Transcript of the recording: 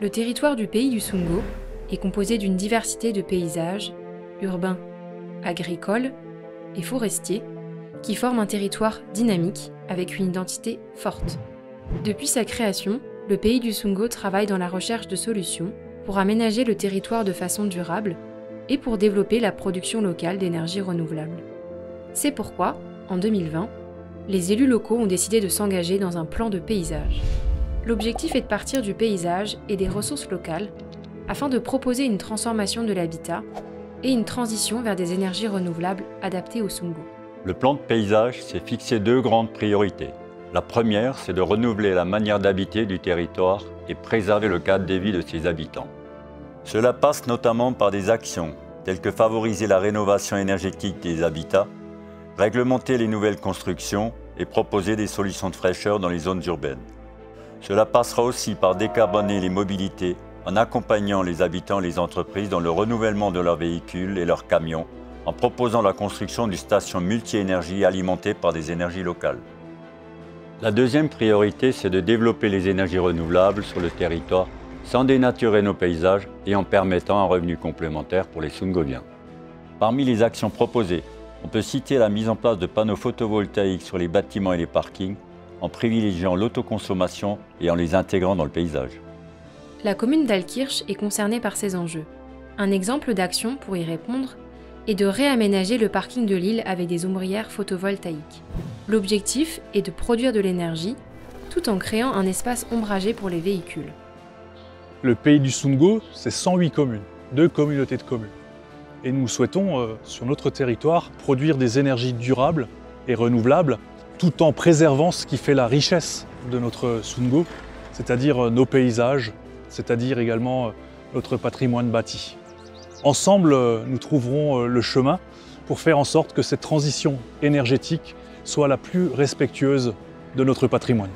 Le territoire du pays du Sungo est composé d'une diversité de paysages, urbains, agricoles et forestiers, qui forment un territoire dynamique avec une identité forte. Depuis sa création, le pays du Sungo travaille dans la recherche de solutions pour aménager le territoire de façon durable et pour développer la production locale d'énergie renouvelable. C'est pourquoi, en 2020, les élus locaux ont décidé de s'engager dans un plan de paysage. L'objectif est de partir du paysage et des ressources locales afin de proposer une transformation de l'habitat et une transition vers des énergies renouvelables adaptées au Sungo. Le plan de paysage s'est fixé deux grandes priorités. La première, c'est de renouveler la manière d'habiter du territoire et préserver le cadre de vie de ses habitants. Cela passe notamment par des actions telles que favoriser la rénovation énergétique des habitats, réglementer les nouvelles constructions et proposer des solutions de fraîcheur dans les zones urbaines. Cela passera aussi par décarboner les mobilités en accompagnant les habitants et les entreprises dans le renouvellement de leurs véhicules et leurs camions, en proposant la construction d'une station multi-énergie alimentée par des énergies locales. La deuxième priorité, c'est de développer les énergies renouvelables sur le territoire sans dénaturer nos paysages et en permettant un revenu complémentaire pour les Sungoviens. Parmi les actions proposées, on peut citer la mise en place de panneaux photovoltaïques sur les bâtiments et les parkings, en privilégiant l'autoconsommation et en les intégrant dans le paysage. La commune d'Altkirch est concernée par ces enjeux. Un exemple d'action pour y répondre est de réaménager le parking de l'île avec des ombrières photovoltaïques. L'objectif est de produire de l'énergie tout en créant un espace ombragé pour les véhicules. Le pays du Sungo, c'est 108 communes, 2 communautés de communes. Et nous souhaitons, sur notre territoire, produire des énergies durables et renouvelables, tout en préservant ce qui fait la richesse de notre Sungo, c'est-à-dire nos paysages, c'est-à-dire également notre patrimoine bâti. Ensemble, nous trouverons le chemin pour faire en sorte que cette transition énergétique soit la plus respectueuse de notre patrimoine.